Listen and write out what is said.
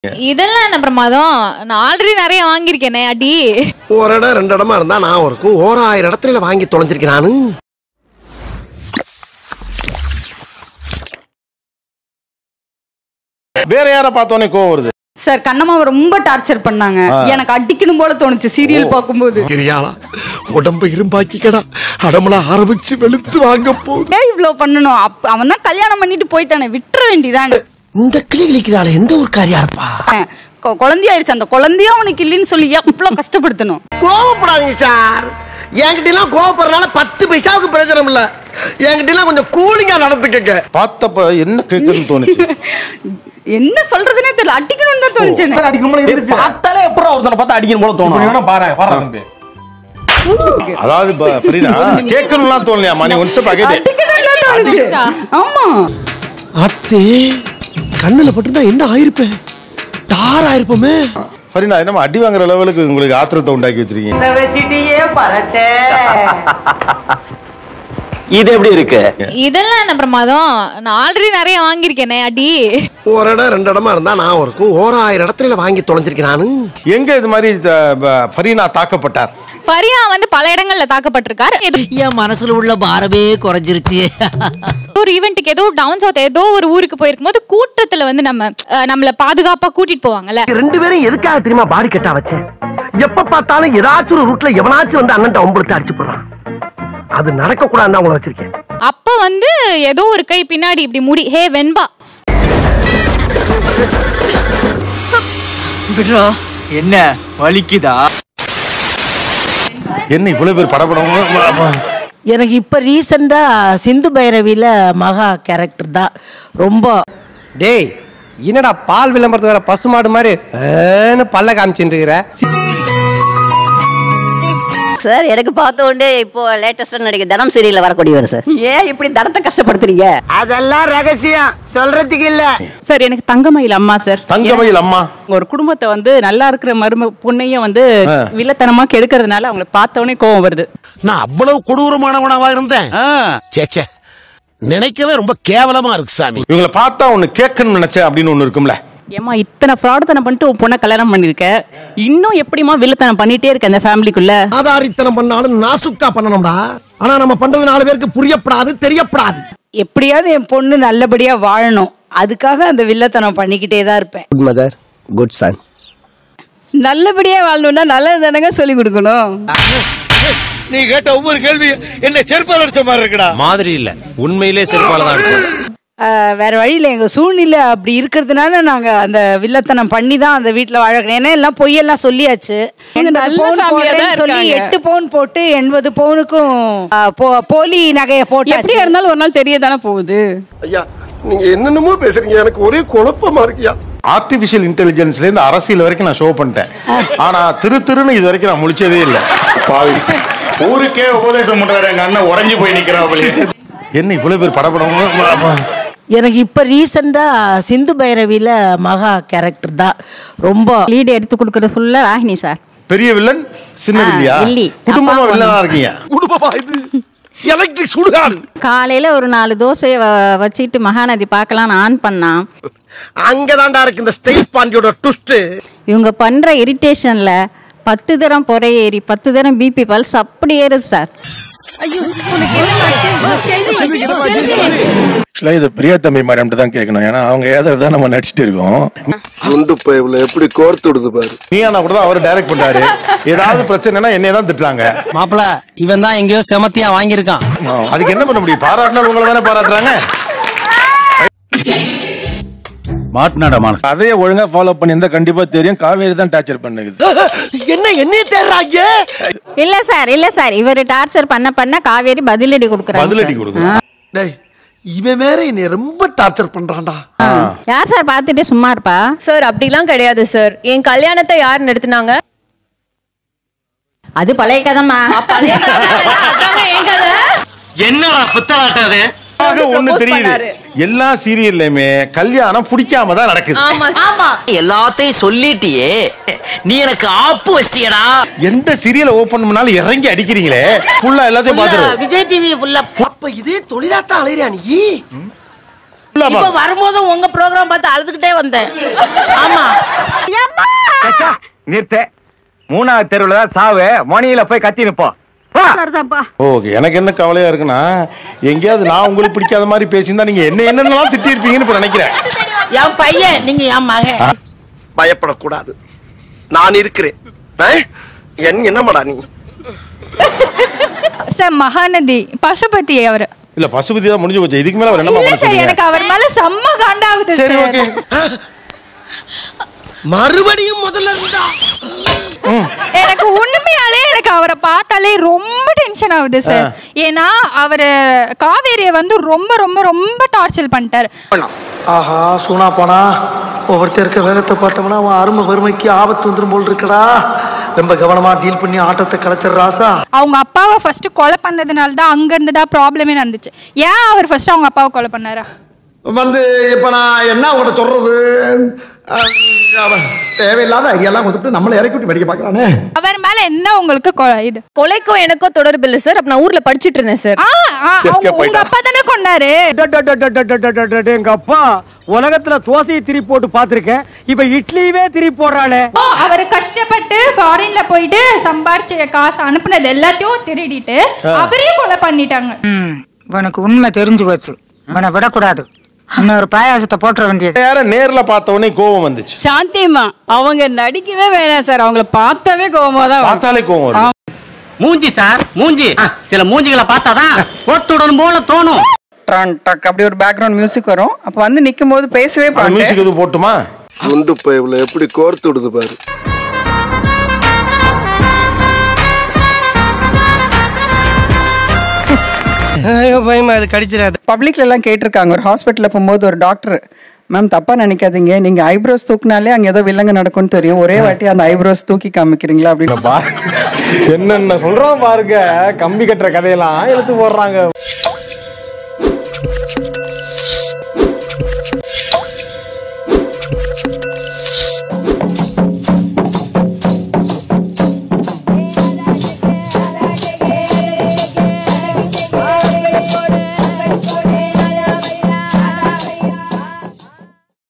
இதெல்லாம் என்ன பிரமாதம்? நான் ஆல்ரெடி நிறைய வாங்கியிருக்கேனே அடி. ஒரு இடம் 2 இடமா இருந்தா நான் இருக்கும் 1000 இடத்துல வாங்கி தொலைஞ்சிருக்கேன் நானு. வேற யாரை பார்த்தோன்னே கோவம் வருது? சார் கண்ணம்மாவை ரொம்ப டார்ச்சர் பண்ணாங்க. எனக்கு அடிக்கணும் போல தோணுச்சு சீரியல் பார்க்கும்போது. கிரியாளா உடம்பு இரும்பாக்கிக்கடா அடமலா ஆரம்பிச்சு வெளுத்து வாங்க போகுது. ஏன் இவ்ளோ பண்ணணும்? அவன் தான் கல்யாணம் பண்ணிட்டு போயிட்டானே, விட்டுற வேண்டியதானே. இந்த கிளி கிளிக்கிறாள் எந்த ஒரு காரியா இருப்பா? குழந்தையாயிருச்சு, அந்த குழந்தையும் அவனுக்கு இல்லைன்னு சொல்லி எவ்வளோ கஷ்டப்படுத்தணும். கோவப்படாதீங்க சார். என்கிட்ட எல்லாம் கோவப்படுறதுனால 10 பைசாவுக்கு பிரயோஜனம் இல்ல. என்கிட்ட எல்லாம் கொஞ்சம் கூலிங்கா நடந்துக்கங்க. பார்த்தப்ப என்ன கேட்கணும்னு தோணுச்சு? என்ன சொல்றதுனே தெரியல. அடிக்கணும்னு தான் தோணுச்சு. பார்த்தாலே எப்பறம் ஒருத்தனை பார்த்தா அடிக்கணும் போல தோணும். பாரு அதாவது ஃபரீனா கேட்கணும்லாம் தோணலையாமா? நீ ஒன்ஸ் பாக்கெட். ஆமா அத்தே கண்ணுல பட்டுதான் என்ன ஆயிருப்பேன்? தார் ஆயிருப்போமே. ஃபரீனா என்ன அடி வாங்குற லெவலுக்கு உங்களுக்கு ஆத்திரத்தை உண்டாக்கி வச்சிருக்கீங்க. இது எப்படி இருக்கு? இதெல்லாம் என்ன பிரமாதம்? நான் ஆல்ரெடி நிறைய வாங்கியிருக்கேனே அடி. ஒரு இடம் 2 இடமா இருந்தா நான் இருக்கும் 1000 இடத்துல வாங்கி தொலைஞ்சிருக்கேன் நானு. எங்க இது மாதிரி ஃபரீனா தாக்கப்பட்டார்? பரியா வந்து பல இடங்கள்ல தாக்கப்பட்டிருக்காரு. என் மனசுல உள்ள பாரமே குறைஞ்சிருச்சு. ஒரு ஈவென்ட்டுக்கு ஏதோ டவுன் சவுத் ஏதோ ஒரு ஊருக்கு போயிருக்கும் போது கூட்டத்துல வந்து நம்மள பாதுகாப்பா கூட்டிட்டு போவாங்கல்ல. 2 பேரும் எதுக்காக தெரியுமா பாடி கட்டா வச்சேன்? எப்ப பார்த்தாலும் ஏதாச்சும் ஒரு ரூட்ல எவனாச்சும் வந்து அண்ணன் உங்களுக்கு அடிச்சு போடுறான். அது நடக்க கூடாதுன்னு உங்களை வச்சிருக்கேன். அப்ப வந்து ஏதோ ஒரு கை பின்னாடி இப்படி முடி ஹே வெண்பா விட்றா. என்ன வலிக்குதா? என்ன இவ்வளவு பேர் படப்படம்? எனக்கு இப்ப ரீசெண்டா சிந்து பைரவில மகா கேரக்டர் தான் ரொம்ப. டேய் என்னடா பால் விளம்பரத்து வர பசுமாடு மாதிரி பல்ல காமிச்சுட்டு இருக்கிற? சார் எனக்கு பார்த்த உடனே இப்போ லேட்டஸ்டா நடிக்க தனம் சீரியல்ல வரக்கூடியவர் சார். ஏன் இப்படி தனத்தை கஷ்டப்படுத்துறீங்க? அதெல்லாம் ரகசியம் சொல்றதுக்கு இல்ல சார். எனக்கு தங்கமயில் அம்மா சார். தங்கமயில் அம்மா ஒரு குடும்பத்தை வந்து நல்லா இருக்கிற மரும பொண்ணையும் வந்து வில்லத்தனமா கெடுக்கிறதுனால அவங்களை பார்த்த உடனே கோவம் வருது. நான் அவ்வளவு கொடூரமானவனாவா இருந்தேன்? சேச்சே நினைக்கவே ரொம்ப கேவலமா இருக்கு சாமி. இவங்களை பார்த்தா ஒன்னு கேட்கணும்னு நினைச்சேன் அப்படின்னு ஒண்ணு இருக்கும்ல. ஏமா இத்தனை ஃப்ராடுத்தனம் பண்ணிட்டு உன் பொண்ணை கல்யாணம் பண்ணிருக்க, இன்னும் எப்படிமா வில்லத்தனம் பண்ணிட்டே இருக்க அந்த ஃபேமிலிக்குள்ள? ஆதாரித்தனம் பண்ணாலும் நாசுக்கா பண்ணணும்டா. ஆனா நம்ம பண்றது 4 பேருக்கு புரியப்படாது, தெரியப்படாது. எப்படியாவது என் பொண்ணு நல்லபடியா வாழணும், அதுக்காக அந்த வில்லத்தனம் பண்ணிக்கிட்டே தான் இருப்பேன். Good mother good son. நல்லபடியா வாழணும்னா நல்லது தானங்க சொல்லி கொடுக்கணும். நீ கேட்ட ஒவ்வொரு கேள்வி என்ன செருப்பால அடிச்ச மாதிரி இருக்குடா. மாதிரி இல்ல, உண்மையிலே செருப்பால தான் அடிச்சேன். வேற வழியில எங்க சூழ்நிலை அப்படி இருக்கிறதுனால நாங்க அந்த வில்லத்தனம் பண்ணி தான் அந்த வீட்டுல வாழக்கணும். ஏன்னா எல்லாம் பொய்யெல்லாம் சொல்லியாச்சு. சொல்லி 8 பவுன் போட்டு 80 பவுனுக்கும் போலி நகைய போட்டு எப்படியா இருந்தாலும் ஒரு நாள் தெரியதானே போகுது. ஐயா நீங்க என்னென்னமோ பேசுறீங்க, எனக்கு ஒரே குழப்பமா இருக்கியா. ஆர்டிபிஷியல் இன்டெலிஜென்ஸ்ல இருந்து அரசியல் வரைக்கும் நான் ஷோ பண்ணிட்டேன். ஆனா திருன்னு இது வரைக்கும் நான் முடிச்சதே இல்லை. ஊருக்கே உபதேசம் பண்றாரு எங்க அண்ணன் உடஞ்சி போய் நிக்கிறான். என்ன இவ்வளவு பேர் படப்படம்? எனக்கு இப்ப ரீசெண்டா சிந்து பைரவில மகா கேரக்டர் தான் ரொம்ப. லீட் எடுத்து கொடுக்கறது ஃபுல்லா ராகினி சார். பெரிய வில்லன் சின்ன வில்லியா? குடும்பமா வில்லனா இருக்கீங்க. குடும்பமா இது எலக்ட்ரிக் சுடுகாடு. காலையில ஒரு 4 தோசை வச்சிட்டு மகாநதி பார்க்கலாம் ஆன் பண்ணா அங்கதான்டா இருக்கு இந்த ஸ்டேட் பாண்டியோட ட்விஸ்ட். இவங்க பண்ற இரிட்டேஷன்ல 10 தரம் பொறை ஏறி 10 தரம் பிபி பல்ஸ் அப்படி ஏறுது சார். இது பிரியா தம்பி மேடம் தான் கேட்கணும். ஏன்னா அவங்க ஏதாவது நம்ம நடிச்சிட்டு இருக்கோம். குண்டு பைப்ல எப்படி கோர்த்து விடுது பாரு. நீ ஆனா கூட அவர் டைரக்ட் பண்றாரு. ஏதாவது பிரச்சனைனா என்னைய தான் திட்டுறாங்க. மாப்பிள இவன் தான் எங்கேயோ செமத்தியா வாங்கியிருக்கான். அதுக்கு என்ன பண்ண முடியும்? பாராட்டினா உங்களை தானே பாராட்டுறாங்க. அதையே ஒழுங்கா ஃபாலோ பண்ணி இருந்தா கண்டிப்பா தெரியும். காவேரி தான் டார்ச்சர் பண்ணுது. என்ன தேர்றாங்க? இல்ல சார் இவரு டார்ச்சர் பண்ண காவேரி பதிலடி கொடுக்குறாங்க. டேய் இவன் வேற என்னை ரொம்ப டார்ச்சர் பண்றான்டா. யார் சார் பாத்துட்டு சும்மா இருப்பா? சார் அப்படிலாம் கிடையாது சார். என் கல்யாணத்தை யார் நிறுத்தினாங்க? அது பழைய கதைமா. என்னடா புத்தாட்டாது? ஒண்ணு தெரியுது, எல்லா சீரியல்லையுமே கல்யாணம் பிடிக்காம தான் நடக்குது. எல்லாத்தையும் சொல்லிட்டியே, நீ எனக்கு ஆப்பு வச்சிட்டியடா. எந்த சீரியலை ஓபன் பண்ணாலும் இறங்கி அடிக்கிறீங்களே. ஃபுல்லா எல்லாத்தையும் பாத்துரு. விஜய் டிவி ஃபுல்லா. அப்ப இதே தொழிலாத்தான் அலையிறியா நீ? இப்ப வரும்போது உங்க ப்ரோகிராம் பார்த்து அழுதுகிட்டே வந்தேன். ஆமா நிறுத்த 3வது தெருவுல தான் சாவு மணியில போய் கத்தி நிப்போம். ஓகே, எனக்கு என்ன கவலையா இருக்குன்னா எங்கேயாவது நான் உங்களுக்கு பிடிக்காத மாதிரி பேசியிருந்தா நீங்க என்னென்னலாம் திட்டி இருப்பீங்கன்னு இப்ப நினைக்கிறேன். என் பையன், நீங்க என் மகன். பயப்படக்கூடாது, நான் இருக்கிறேன். என்னமாடா நீ? சார் மகாநதி பசுபதி அவரு இல்ல பசுபதி தான் முடிஞ்சு போச்சு. இதுக்கு மேல அவர் என்ன பண்ண சார்? எனக்கு அவர் மேல செம்ம காண்டாவுது சரி சார். ஓகே, மறுபடியும் முதல்ல இருந்தா எனக்கு உண்மையாலே எனக்கு அவரை பார்த்தாலே ரொம்ப டென்ஷன் ஆகுது சார். ஏன்னா அவரு காவேரியை வந்து ரொம்ப ரொம்ப ரொம்ப டார்ச்சர் பண்ணிட்டாரு. ஆஹா சூனா போனா ஒவ்வொருத்தர் இருக்க வேகத்தை பார்த்தோம்னா அவன் அருமை வறுமைக்கு ஆபத்து வந்துடும் போல் இருக்கடா. ரொம்ப கவனமா டீல் பண்ணி ஆட்டத்தை கலைச்சிடுறாசா. அவங்க அப்பாவை ஃபர்ஸ்ட் கொலை பண்ணதுனால தான் அங்க இருந்துதான் ப்ராப்ளமே நடந்துச்சு. ஏன் அவர் ஃபர்ஸ்ட் அவங்க அப்பாவை கொலை பண்ணாரா? வந்து இப்ப நான் என்ன உங்கள்கிட்ட சொல்றது, தேவையில்லாத ஐடியாலாம் கொடுத்துட்டு நம்மளை இறக்கி விட்டு படிக்க பாக்குறானே. அவர் மேல என்ன உங்களுக்கு இது? கொலைக்கும் எனக்கும் தொடர்பு இல்லை சார். அப்ப நான் ஊர்ல படிச்சிட்டு இருந்தேன் சார். உங்க அப்பா தானே கொண்டாரு. எங்க அப்பா உலகத்துல தோசையை திரி போட்டு பாத்திருக்கேன், இப்ப இட்லியவே திரி போடுறாளே. அவர் கஷ்டப்பட்டு ஃபாரின்ல போயிட்டு சம்பாரிச்ச காசு அனுப்புனது எல்லாத்தையும் திருடிட்டு அவரே கொலை பண்ணிட்டாங்க. உனக்கு உண்மை தெரிஞ்சு போச்சு, உன்னை விடக்கூடாது. இன்னொரு பாயாசத்தை போட்டுற வேண்டியது. யார நேர்ல பார்த்த உடனே கோவம் வந்துச்சு. சாந்திமா அவங்க நடிக்கவே வேணாம் சார். அவங்கள பார்த்தாவே கோவமா தான் பார்த்தாலே கோவம் வரும். மூஞ்சி சார், மூஞ்சி சில மூஞ்சிகளை பார்த்தாதான் போட்டுடன் போல தோணும். அப்படி ஒரு பேக்ரவுண்ட் மியூசிக் வரும். அப்ப வந்து நிக்கும் போது பேசவே மியூசிக் எதுவும் போட்டுமா? குண்டு பைப்ல எப்படி கோர்த்து விடுது பாரு. ஐயோ பயமா, அது கடிச்சிடாது. பப்ளிக்ல எல்லாம் கேட்டிருக்காங்க. ஒரு ஹாஸ்பிட்டல்ல போகும்போது ஒரு டாக்டர், மேம் தப்பா நினைக்காதீங்க, நீங்க ஐப்ரோஸ் தூக்குனாலே அங்க ஏதோ வில்லங்க நடக்கும்னு தெரியும், ஒரே வாட்டி அந்த ஐப்ரோஸ் தூக்கி காமிக்கிறீங்களா அப்படின்னு. என்னென்ன சொல்றோம் பாருங்க, கம்பி கட்டுற கதையெல்லாம் எடுத்து போடுறாங்க.